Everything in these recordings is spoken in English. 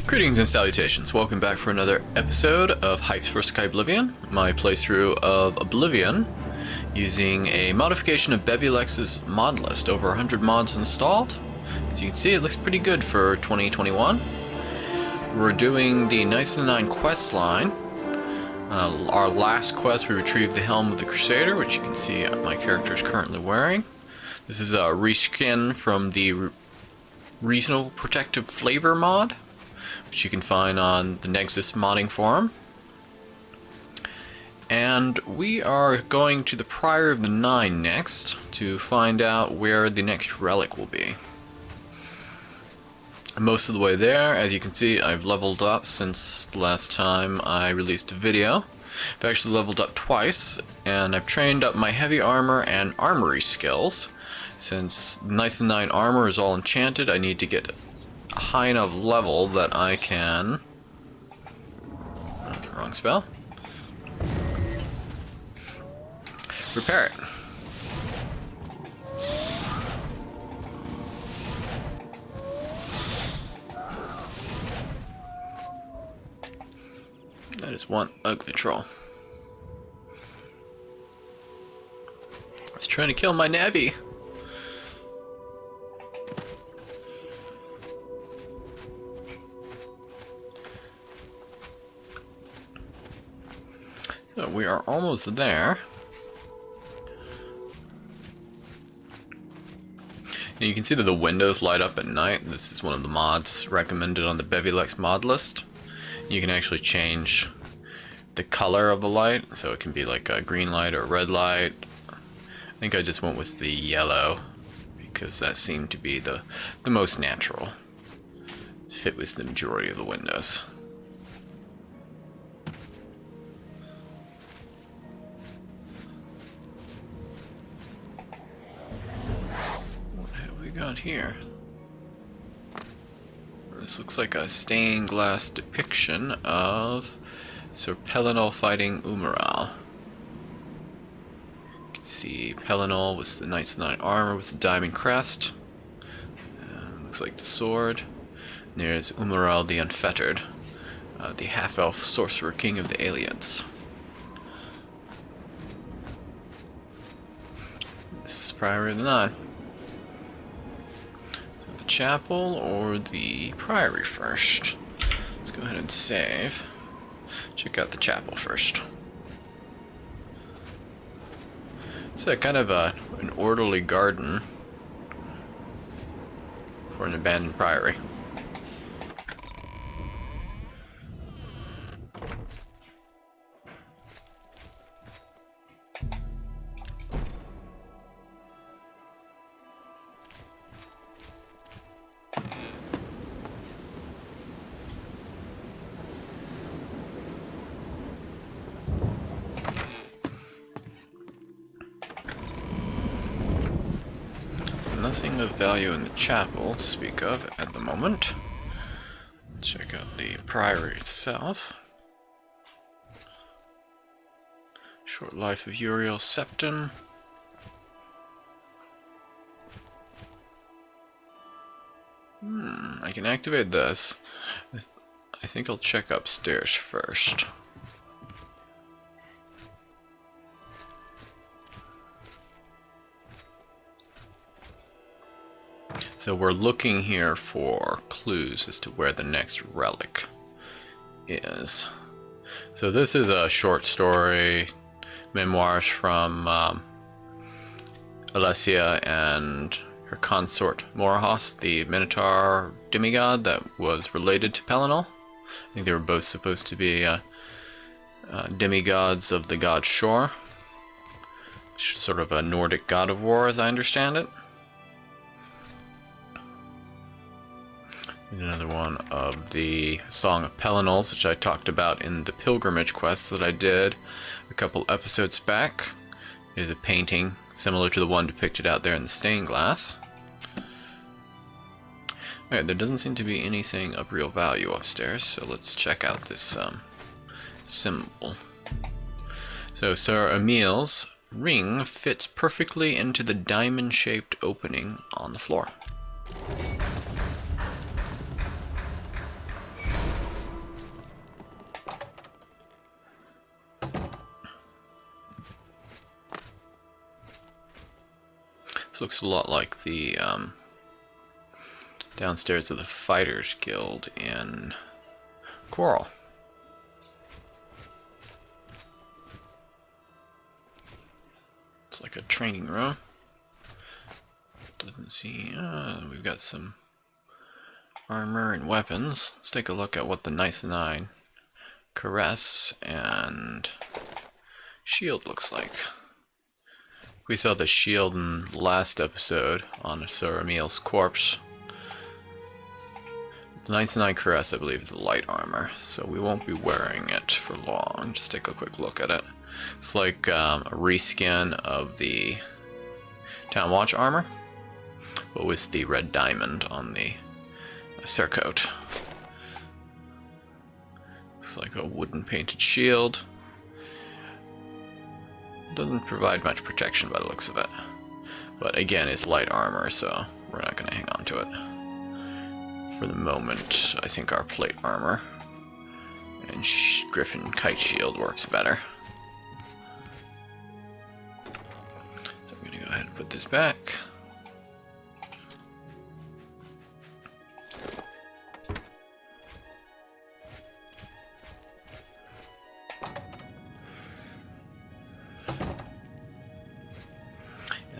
Greetings and salutations, welcome back for another episode of Hypes for Skyblivion, my playthrough of Oblivion, using a modification of Bevi Lex's mod list. Over 100 mods installed. As you can see, it looks pretty good for 2021. We're doing the Knights of the Nine quest line. Our last quest, we retrieved the Helm of the Crusader, which you can see my character is currently wearing. This is a reskin from the Reasonable Protective Flavor mod, which you can find on the Nexus modding forum. And we are going to the Priory of the Nine next to find out where the next relic will be. Most of the way there, as you can see, I've leveled up since the last time I released a video. I've actually leveled up twice, and I've trained up my heavy armor and armory skills. Since Knights of the Nine armor is all enchanted, I need to get a high enough level that I can... wrong spell. Repair it. That is one ugly troll. It's trying to kill my navvy. So we are almost there. And you can see that the windows light up at night. This is one of the mods recommended on the Bevi Lex mod list. You can actually change the color of the light, so it can be like a green light or a red light. I think I just went with the yellow because that seemed to be the most natural. It's fit with the majority of the windows. Got here. This looks like a stained glass depiction of Sir Pellinol fighting Umbra. You can see Pellinol with the Knights of the Nine armor with the diamond crest. Looks like the sword. And there's Umbra the Unfettered, the half-elf sorcerer king of the aliens. This is Priory of the Nine. Chapel or the Priory first? Let's go ahead and save. Check out the chapel first. It's a kind of an orderly garden for an abandoned priory. Nothing of value in the chapel to speak of at the moment. Let's check out the priory itself. Short life of Uriel's septum. I can activate this. I think I'll check upstairs first. So we're looking here for clues as to where the next relic is. So this is a short story, memoirs from Alessia and her consort Morahos, the Minotaur demigod that was related to Pellinol. I think they were both supposed to be demigods of the god Shore, which is sort of a Nordic god of war as I understand it. Here's another one of the Song of Pellinol's, which I talked about in the pilgrimage quest that I did a couple episodes back. Here's a painting similar to the one depicted out there in the stained glass. Alright, there doesn't seem to be anything of real value upstairs, so let's check out this symbol. So Sir Emil's ring fits perfectly into the diamond-shaped opening on the floor. This looks a lot like the downstairs of the Fighters Guild in Coral. It's like a training room. Doesn't see... we've got some armor and weapons. Let's take a look at what the Knights of Nine Caress and shield looks like. We saw the shield in the last episode on Sir Emil's corpse. The Knights of Nine Caress, I believe, is light armor, so we won't be wearing it for long. Just take a quick look at it. It's like a reskin of the Town Watch armor, but with the red diamond on the surcoat. Looks like a wooden painted shield. Doesn't provide much protection by the looks of it. But again, it's light armor, so we're not going to hang on to it. For the moment, I think our plate armor and Griffin Kite Shield works better. So I'm going to go ahead and put this back.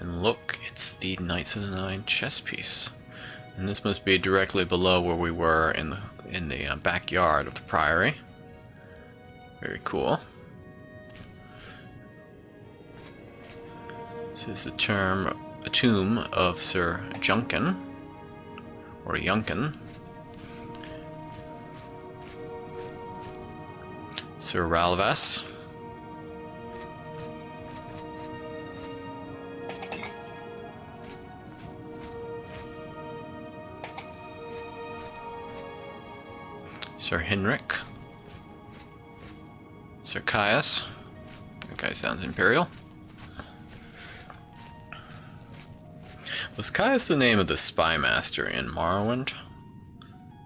And look, it's the Knights of the Nine chess piece. And this must be directly below where we were in the backyard of the Priory. Very cool. This is a tomb of Sir Junkin, or Yunkin. Sir Ralvas. Sir Henrik. Sir Caius. That guy sounds imperial. Was Caius the name of the spy master in Morrowind?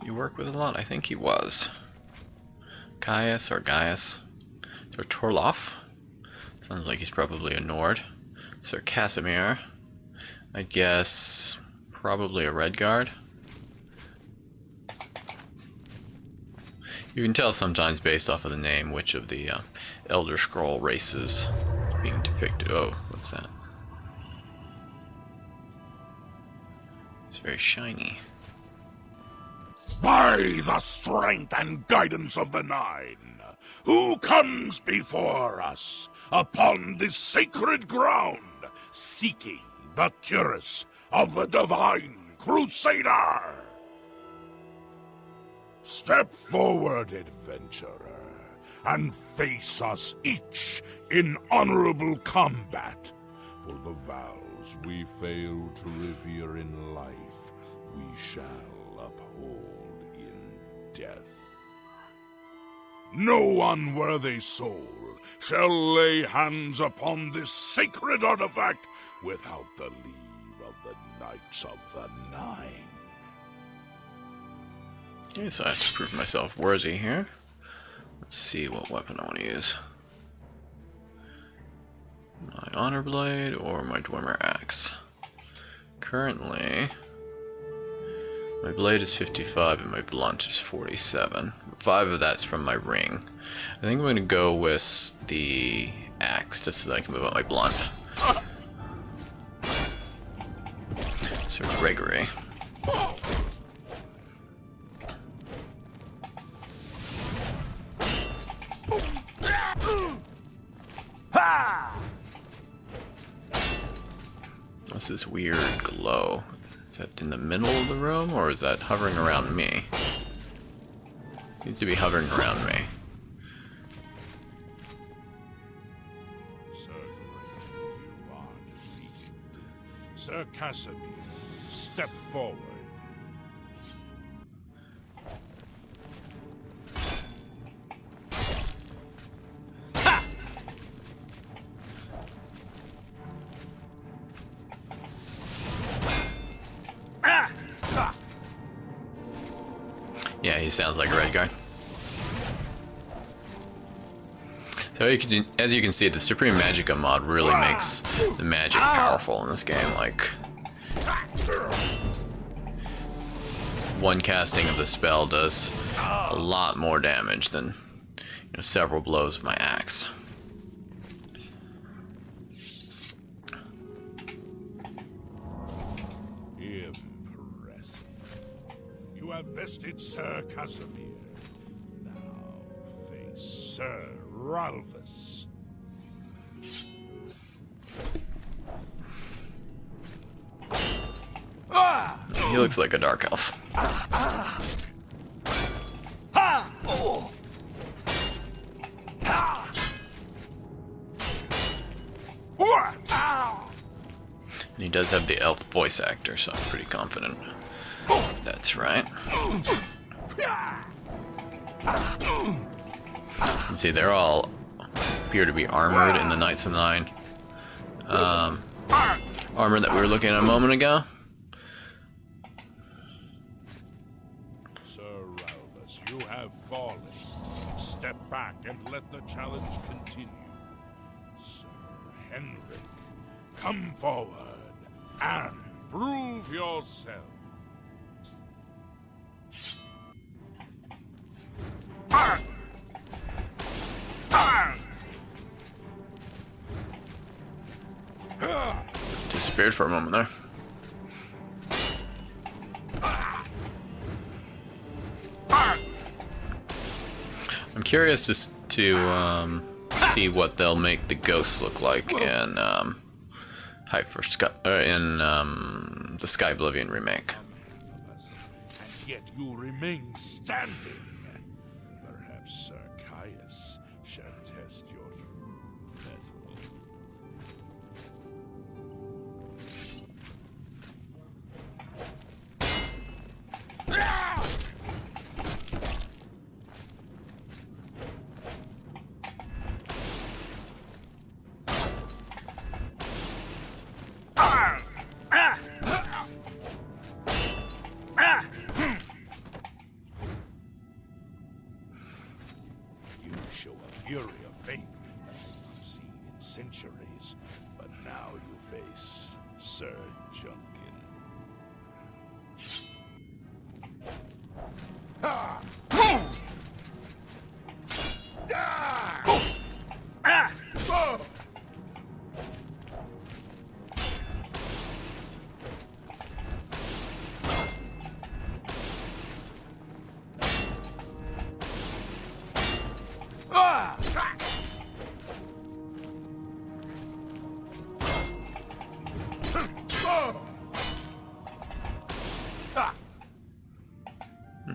You work with a lot? I think he was. Caius or Gaius. Sir Torloff. Sounds like he's probably a Nord. Sir Casimir. I guess probably a Redguard. You can tell sometimes based off of the name which of the Elder Scroll races being depicted. Oh, what's that? It's very shiny. By the strength and guidance of the Nine, who comes before us upon this sacred ground, seeking the cuirass of the divine Crusader? Step forward, adventurer, and face us each in honorable combat. For the vows we fail to revere in life, we shall uphold in death. No unworthy soul shall lay hands upon this sacred artifact without the leave of the Knights of the Nine. Okay, so I have to prove myself worthy here. Let's see what weapon I want to use. My Honor Blade or my Dwemer Axe. Currently, my blade is 55 and my blunt is 47. 5 of that's from my ring. I think I'm going to go with the axe just so that I can move out my blunt. Sir Gregory. What's this weird glow? Is that in the middle of the room, or is that hovering around me? Seems to be hovering around me. Sir Gregory, you are defeated. Sir Casimir, step forward. Yeah, he sounds like a red guy. So you can, as you can see, the Supreme Magicka mod really makes the magic powerful in this game. Like, One casting of the spell does a lot more damage than several blows of my axe. Impressive. You have bested Sir Casimir. Now face Sir Ralphus. He looks like a dark elf. And he does have the elf voice actor, so I'm pretty confident. That's right. And see, they're all appear to be armored in the Knights of the Nine armor that we were looking at a moment ago. Sir Ralphus, you have fallen. Step back and let the challenge continue. Sir Henrik, come forward and prove yourself. Disappeared for a moment there. I'm curious to see what they'll make the ghosts look like in the Skyblivion remake. And yet you remain standing. Perhaps Sir Caius shall test your true mettle. You show a fury of faith that I've not seen in centuries, but now you face Sir Junkin.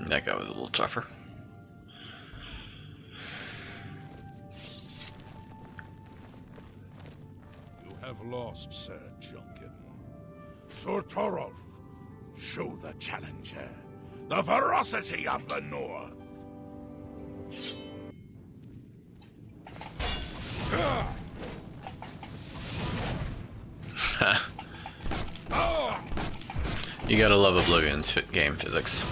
That guy was a little tougher. You have lost, Sir Junkin. Sir Torolf, show the challenger the ferocity of the North. You gotta love Oblivion's game physics.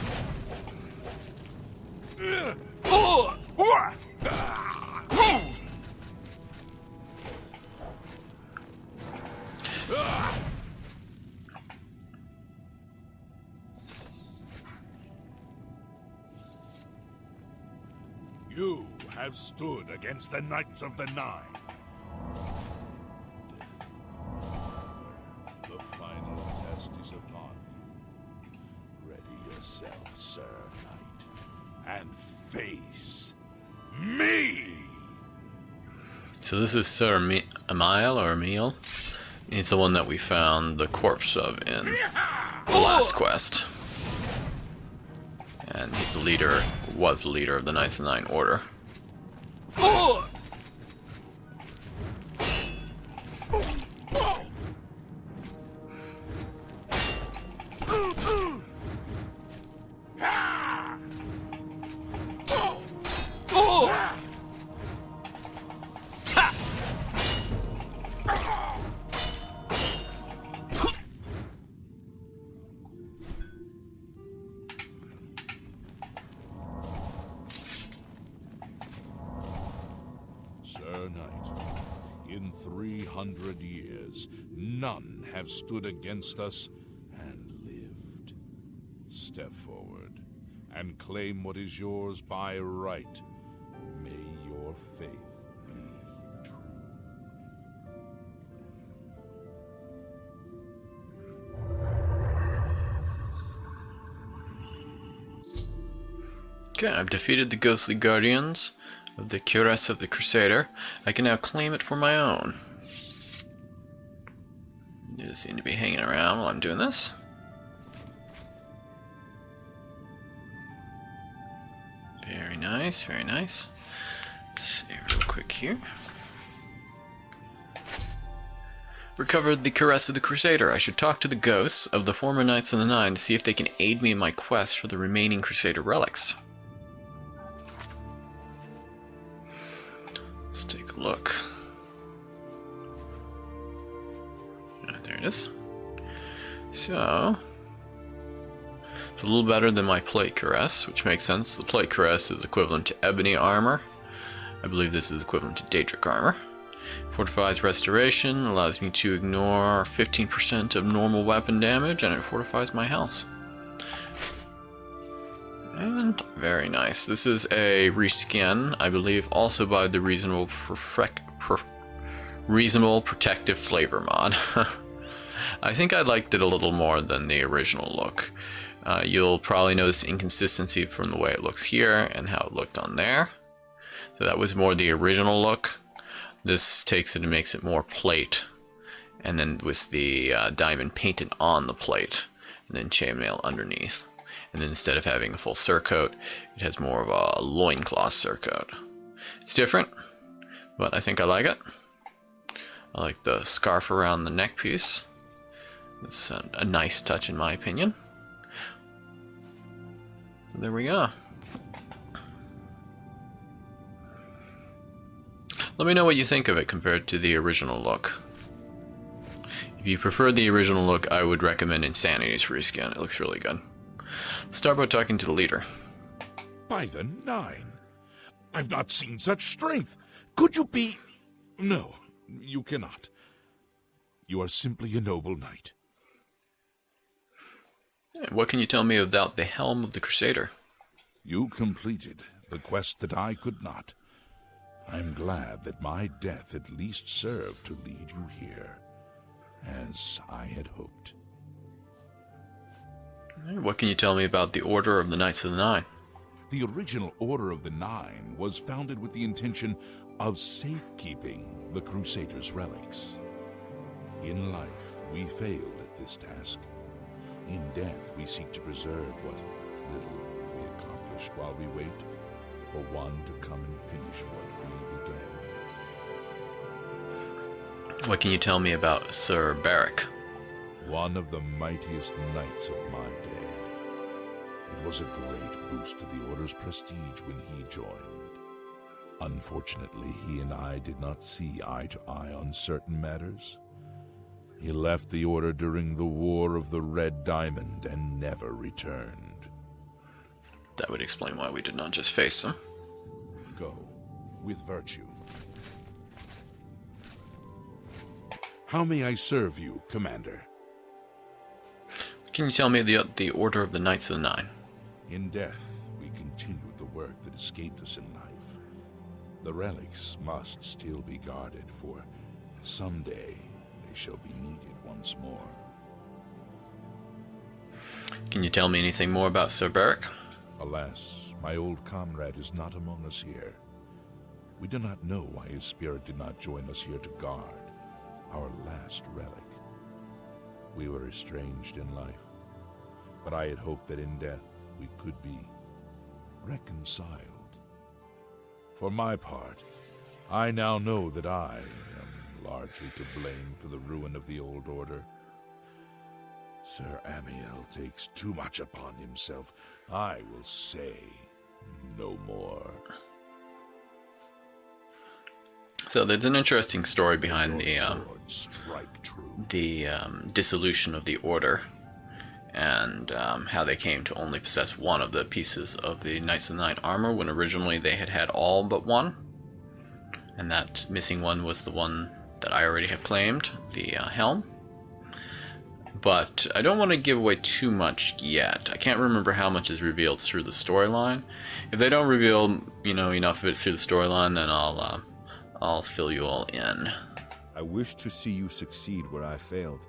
You have stood against the Knights of the Nine. The final test is upon you. Ready yourself, Sir Knight, and face me! So this is Sir Emile or Emile. He's the one that we found the corpse of in the last quest. And he's the leader, was the leader of the Knights of the Nine Order. Sir Knight, in 300 years, none have stood against us, and step forward and claim what is yours by right. May your faith be true. Okay, I've defeated the ghostly guardians of the cuirass of the Crusader. I can now claim it for my own. You just seem to be hanging around while I'm doing this. Very nice, very nice. Let's see real quick here. Recovered the cuirass of the Crusader. I should talk to the ghosts of the former Knights of the Nine to see if they can aid me in my quest for the remaining Crusader relics. Let's take a look. There it is. So, it's a little better than my plate cuirass, which makes sense. The plate cuirass is equivalent to Ebony armor. I believe this is equivalent to Daedric armor. Fortifies restoration, allows me to ignore 15% of normal weapon damage, and it fortifies my health. And very nice. This is a reskin, I believe, also by the Reasonable Protective Flavor mod. I think I liked it a little more than the original look. You'll probably notice inconsistency from the way it looks here and how it looked on there. So that was more the original look. This takes it and makes it more plate, and then with the diamond painted on the plate, and then chainmail underneath. And then instead of having a full surcoat, it has more of a loincloth surcoat. It's different, but I think I like it. I like the scarf around the neck piece. It's a nice touch in my opinion. So there we go. Let me know what you think of it compared to the original look. If you prefer the original look, I would recommend Insanity's reskin. It looks really good. Let's start by talking to the leader. By the Nine, I've not seen such strength. Could you be... No, you cannot. You are simply a noble knight. What can you tell me about the Helm of the Crusader? You completed the quest that I could not. I'm glad that my death at least served to lead you here, as I had hoped. What can you tell me about the Order of the Knights of the Nine? The original Order of the Nine was founded with the intention of safekeeping the Crusaders' relics. In life, we failed at this task. In death, we seek to preserve what little we accomplished while we wait for one to come and finish what we began. What can you tell me about Sir Barrick? One of the mightiest knights of my day. It was a great boost to the Order's prestige when he joined. Unfortunately, he and I did not see eye to eye on certain matters. He left the Order during the War of the Red Diamond and never returned. That would explain why we did not just face them. Go, with virtue. How may I serve you, Commander? Can you tell me the Order of the Knights of the Nine? In death, we continued the work that escaped us in life. The relics must still be guarded, for someday they shall be needed once more. Can you tell me anything more about Sir Barrick? Alas, my old comrade is not among us here. We do not know why his spirit did not join us here to guard our last relic. We were estranged in life, but I had hoped that in death we could be reconciled. For my part, I now know that I am largely to blame for the ruin of the old order. Sir Amiel takes too much upon himself. I will say no more. So there's an interesting story behind the dissolution of the Order, and how they came to only possess one of the pieces of the Knights of the Nine armor when originally they had all but one. And that missing one was the one that I already have claimed, the Helm. but I don't want to give away too much yet. I can't remember how much is revealed through the storyline. If they don't reveal, enough of it through the storyline, then I'll fill you all in. I wish to see you succeed where I failed.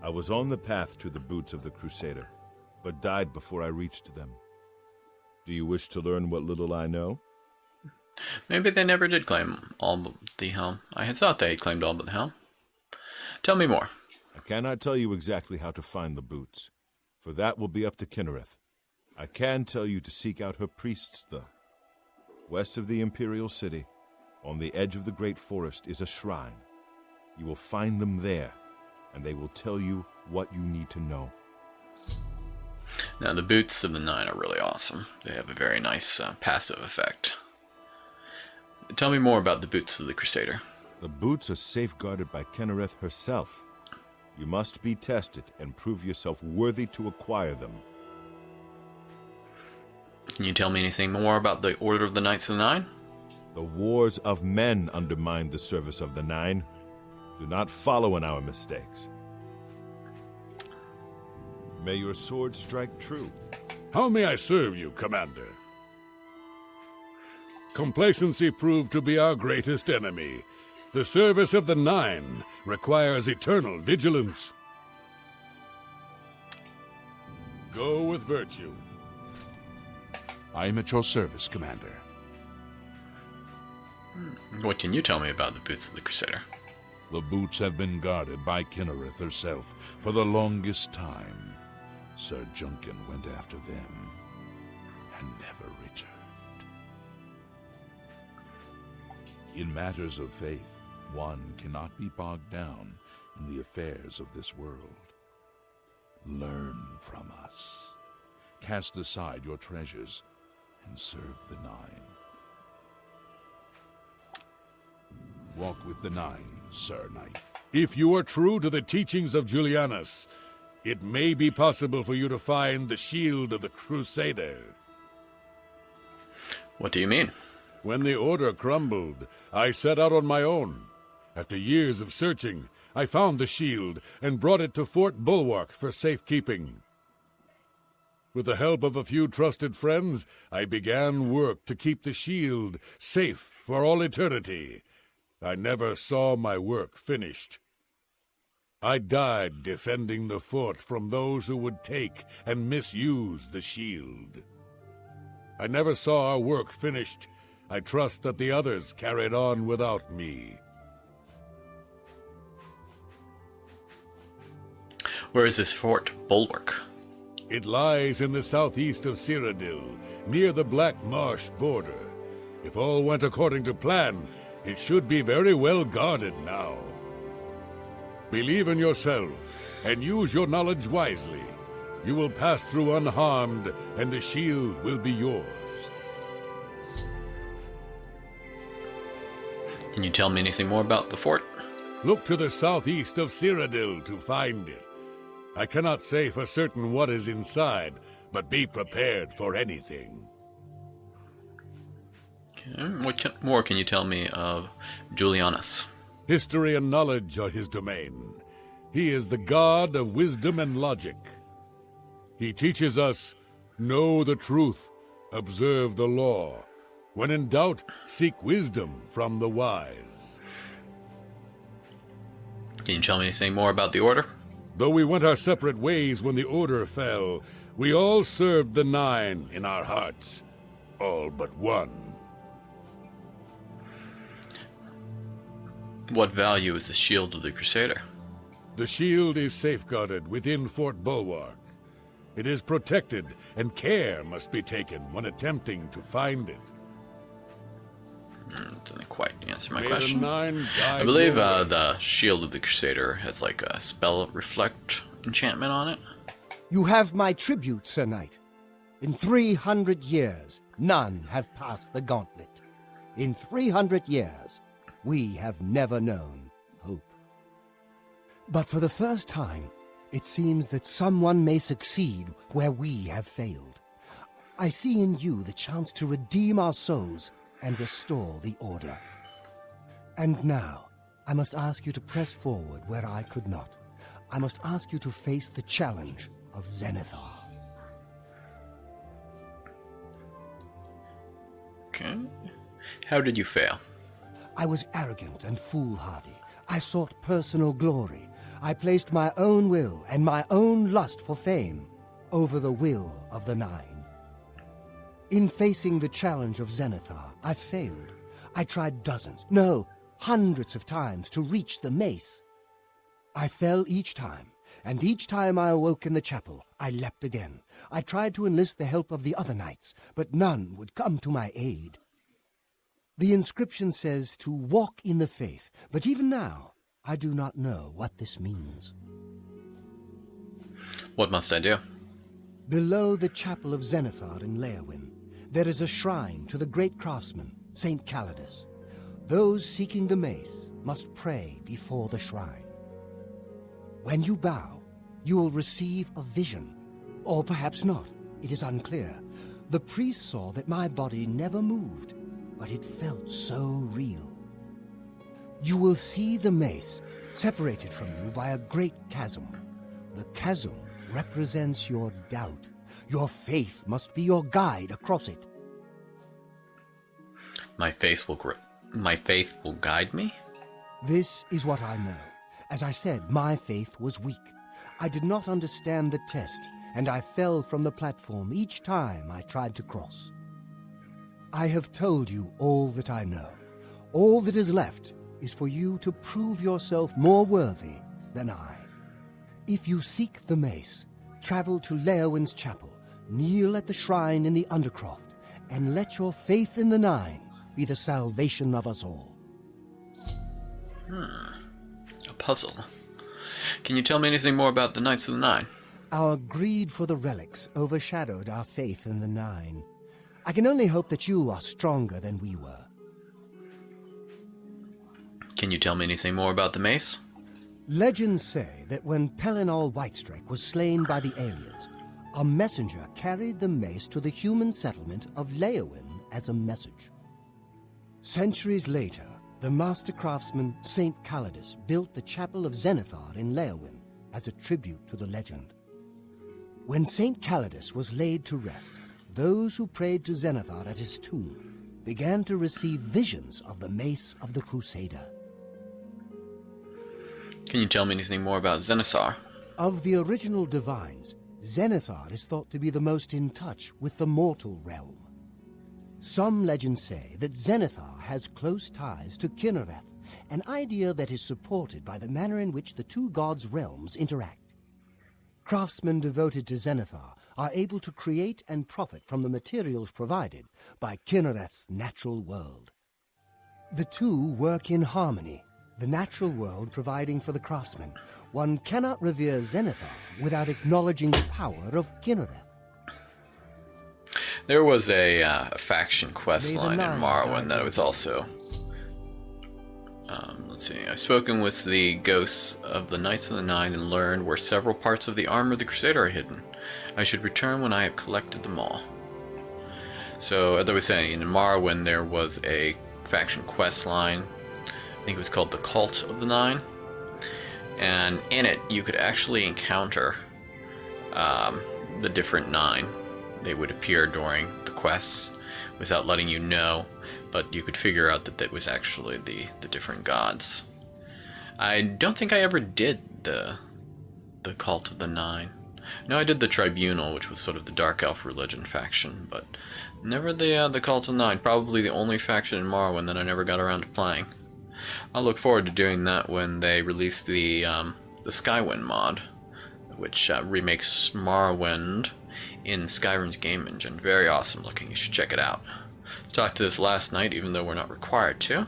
I was on the path to the boots of the Crusader, but died before I reached them. Do you wish to learn what little I know? Maybe they never did claim all but the Helm. I had thought they had claimed all but the Helm. Tell me more. I cannot tell you exactly how to find the boots, for that will be up to Kinnereth. I can tell you to seek out her priests, though. West of the Imperial City, on the edge of the Great Forest, is a shrine. You will find them there, and they will tell you what you need to know. Now, the boots of the Nine are really awesome. They have a very nice passive effect. Tell me more about the boots of the Crusader. The boots are safeguarded by Kinnereth herself. You must be tested and prove yourself worthy to acquire them. Can you tell me anything more about the Order of the Knights of the Nine? The wars of men undermine the service of the Nine. Do not follow in our mistakes. May your sword strike true. How may I serve you, Commander? Complacency proved to be our greatest enemy. The service of the Nine requires eternal vigilance. Go with virtue. I am at your service, Commander. What can you tell me about the boots of the Crusader? The boots have been guarded by Kinnereth herself for the longest time. Sir Junkin went after them and never returned. In matters of faith, one cannot be bogged down in the affairs of this world. Learn from us. Cast aside your treasures and serve the Nine. Walk with the Nine, Sir Knight. If you are true to the teachings of Julianus, it may be possible for you to find the shield of the Crusader. What do you mean? When the Order crumbled, I set out on my own. After years of searching, I found the shield and brought it to Fort Bulwark for safekeeping. With the help of a few trusted friends, I began work to keep the shield safe for all eternity. I never saw my work finished. I died defending the fort from those who would take and misuse the shield. I never saw our work finished. I trust that the others carried on without me. Where is this Fort Bulwark? It lies in the southeast of Cyrodiil, near the Black Marsh border. If all went according to plan, it should be very well guarded now. Believe in yourself, and use your knowledge wisely. You will pass through unharmed, and the shield will be yours. Can you tell me anything more about the fort? Look to the southeast of Cyrodiil to find it. I cannot say for certain what is inside, but be prepared for anything. Okay. What more can you tell me of Julianus? History and knowledge are his domain. He is the god of wisdom and logic. He teaches us, know the truth, observe the law. When in doubt, seek wisdom from the wise. Can you tell me anything more about the Order? Though we went our separate ways when the Order fell, we all served the Nine in our hearts. All but one. What value is the shield of the Crusader? The shield is safeguarded within Fort Bulwark. It is protected, and care must be taken when attempting to find it. Doesn't quite answer my May the question. Nine guide I believe your way. the shield of the Crusader has like a spell reflect enchantment on it. You have my tribute, Sir Knight. In 300 years, none have passed the Gauntlet. In 300 years, we have never known hope. But for the first time, it seems that someone may succeed where we have failed. I see in you the chance to redeem our souls and restore the Order. And now, I must ask you to press forward where I could not. I must ask you to face the challenge of Zenithar. Okay. How did you fail? I was arrogant and foolhardy. I sought personal glory. I placed my own will and my own lust for fame over the will of the Nine. In facing the challenge of Zenithar, I failed. I tried dozens, no, hundreds of times to reach the mace. I fell each time, and each time I awoke in the chapel, I leapt again. I tried to enlist the help of the other knights, but none would come to my aid. The inscription says to walk in the faith, but even now, I do not know what this means. What must I do? Below the chapel of Zenithar in Leowyn, there is a shrine to the great craftsman, Saint Calidus. Those seeking the mace must pray before the shrine. When you bow, you will receive a vision. Or perhaps not. It is unclear. The priest saw that my body never moved, but it felt so real. You will see the mace separated from you by a great chasm. The chasm represents your doubt. Your faith must be your guide across it. My faith will guide me? This is what I know. As I said, my faith was weak. I did not understand the test, and I fell from the platform each time I tried to cross. I have told you all that I know. All that is left is for you to prove yourself more worthy than I. If you seek the mace, travel to Leowyn's chapel, kneel at the shrine in the Undercroft, and let your faith in the Nine be the salvation of us all. A puzzle. Can you tell me anything more about the Knights of the Nine? Our greed for the relics overshadowed our faith in the Nine. I can only hope that you are stronger than we were. Can you tell me anything more about the mace? Legends say that when Pelinal Whitestrike was slain by the aliens, a messenger carried the mace to the human settlement of Leowyn as a message. Centuries later, the master craftsman Saint Calidus built the Chapel of Zenithar in Leowyn as a tribute to the legend. When Saint Calidus was laid to rest, those who prayed to Zenithar at his tomb began to receive visions of the mace of the Crusader. Can you tell me anything more about Zenithar? Of the original divines, Zenithar is thought to be the most in touch with the mortal realm. Some legends say that Zenithar has close ties to Kinnereth, an idea that is supported by the manner in which the two gods' realms interact. Craftsmen devoted to Zenithar are able to create and profit from the materials provided by Kinnereth's natural world. The two work in harmony, the natural world providing for the craftsmen. One cannot revere Zenithar without acknowledging the power of Kinnereth. There was a faction quest line in Morrowind that was also... let's see. I've spoken with the ghosts of the Knights of the Nine and learned where several parts of the armor of the Crusader are hidden. I should return when I have collected them all. So, as I was saying, in Morrowind there was a faction quest line. I think it was called the Cult of the Nine. And in it, you could actually encounter the different Nine. They would appear during the quests without letting you know, but you could figure out that it was actually the different gods. I don't think I ever did the Cult of the Nine. No, I did the Tribunal, which was sort of the Dark Elf religion faction, but never the Cult of the Nine. Probably the only faction in Morrowind that I never got around to playing. I'll look forward to doing that when they release the Skywind mod, which remakes Morrowind in Skyrim's game engine. Very awesome looking. You should check it out. Let's talk to this last knight, even though we're not required to.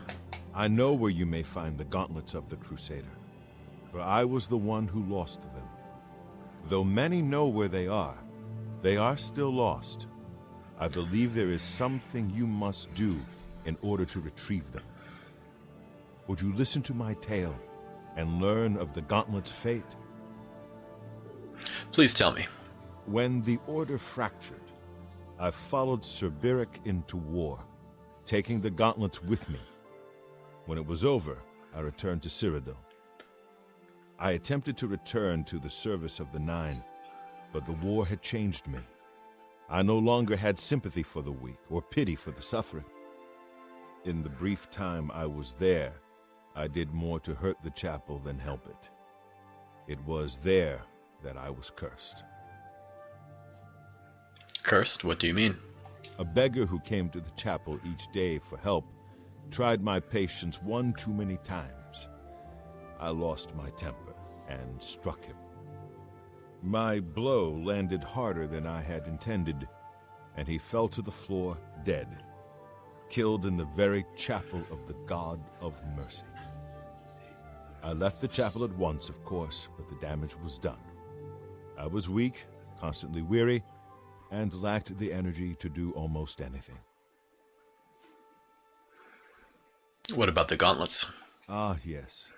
I know where you may find the Gauntlets of the Crusader, for I was the one who lost them. Though many know where they are still lost. I believe there is something you must do in order to retrieve them. Would you listen to my tale and learn of the Gauntlet's fate? Please tell me. When the Order fractured, I followed Sir Beric into war, taking the Gauntlets with me. When it was over, I returned to Cyrodiil. I attempted to return to the service of the Nine, but the war had changed me. I no longer had sympathy for the weak or pity for the suffering. In the brief time I was there, I did more to hurt the chapel than help it. It was there that I was cursed. Cursed? What do you mean? A beggar who came to the chapel each day for help tried my patience one too many times. I lost my temper and struck him. My blow landed harder than I had intended, and he fell to the floor dead, killed in the very chapel of the God of Mercy. I left the chapel at once, of course, but the damage was done. I was weak, constantly weary, and lacked the energy to do almost anything. What about the gauntlets? Ah, yes.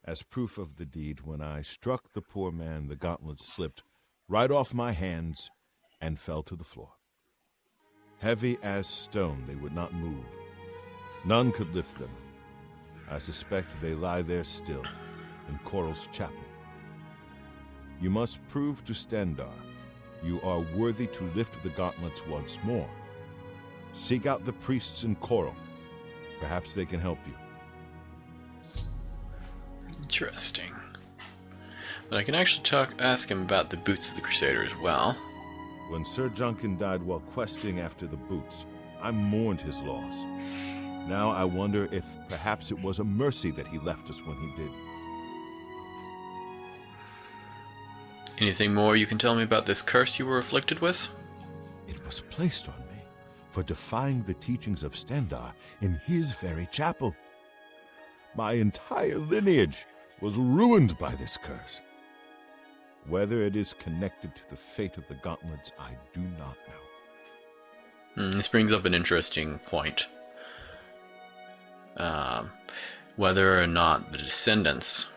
As proof of the deed, when I struck the poor man, the gauntlets slipped right off my hands and fell to the floor. Heavy as stone, they would not move. None could lift them. I suspect they lie there still, in Coral's chapel. You must prove to Stendarr you are worthy to lift the gauntlets once more. Seek out the priests in Coral. Perhaps they can help you. Interesting. But I can actually ask him about the boots of the Crusader as well. When Sir Juncan died while questing after the boots, I mourned his loss. Now I wonder if perhaps it was a mercy that he left us when he did. Anything more you can tell me about this curse you were afflicted with? It was placed on me for defying the teachings of Stendarr in his very chapel. My entire lineage was ruined by this curse. Whether it is connected to the fate of the Gauntlets, I do not know. This brings up an interesting point. Whether or not the descendants,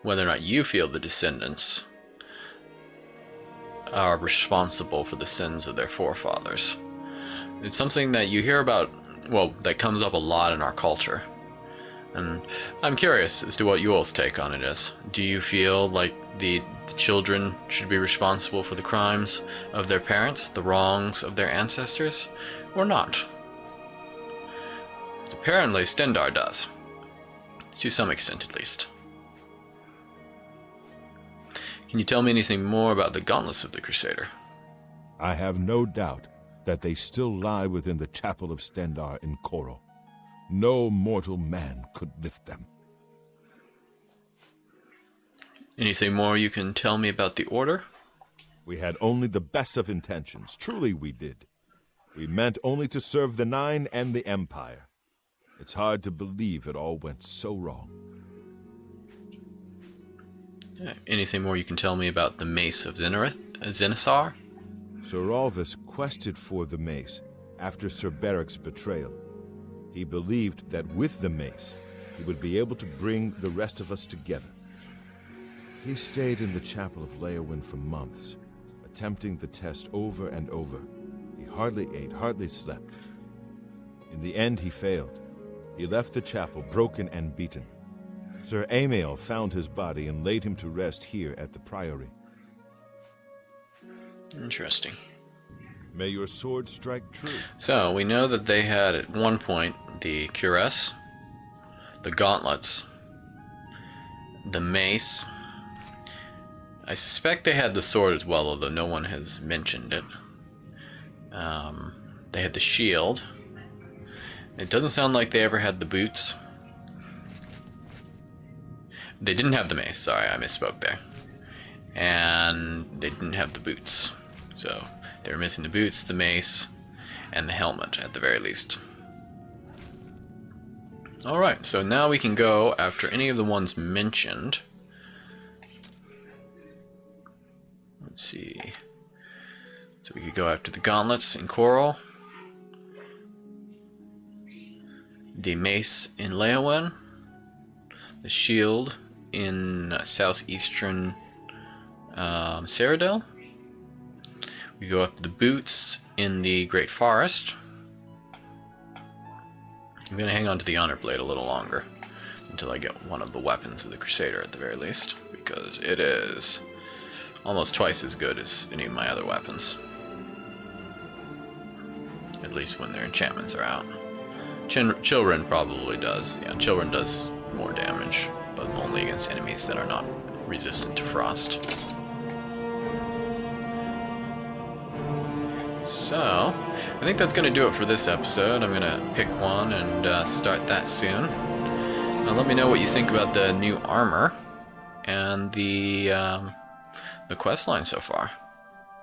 whether or not you feel the descendants are responsible for the sins of their forefathers. It's something that you hear about, well, that comes up a lot in our culture. And I'm curious as to what you all's take on it is. Do you feel like the children should be responsible for the crimes of their parents, the wrongs of their ancestors, or not? Apparently Stendarr does. To some extent, at least. Can you tell me anything more about the Gauntlets of the Crusader? I have no doubt that they still lie within the chapel of Stendarr in Coral. No mortal man could lift them. Anything more you can tell me about the Order? We had only the best of intentions. Truly we did. We meant only to serve the Nine and the Empire. It's hard to believe it all went so wrong. Anything more you can tell me about the Mace of Zenithar? Sir Alvis quested for the mace after Sir Beric's betrayal. He believed that with the mace, he would be able to bring the rest of us together. He stayed in the chapel of Leowyn for months, attempting the test over and over. He hardly ate, hardly slept. In the end, he failed. He left the chapel broken and beaten. Sir Amiel found his body and laid him to rest here at the Priory. Interesting. May your sword strike true. So, we know that they had at one point the cuirass, the gauntlets, the mace. I suspect they had the sword as well, although no one has mentioned it. They had the shield. It doesn't sound like they ever had the boots. They didn't have the mace, sorry, I misspoke there. And they didn't have the boots. So, they were missing the boots, the mace, and the helmet, at the very least. Alright, so now we can go after any of the ones mentioned. Let's see. So we could go after the gauntlets in Coral. The mace in Leowyn. The shield in southeastern Cyrodiil. We go after the boots in the Great Forest. I'm going to hang on to the Honor Blade a little longer. until I get one of the weapons of the Crusader at the very least, because it is almost twice as good as any of my other weapons. At least when their enchantments are out. Children probably does. Yeah, Children does more damage, but only against enemies that are not resistant to frost. So, I think that's going to do it for this episode. I'm going to pick one and start that soon. Let me know what you think about the new armor and the quest line so far.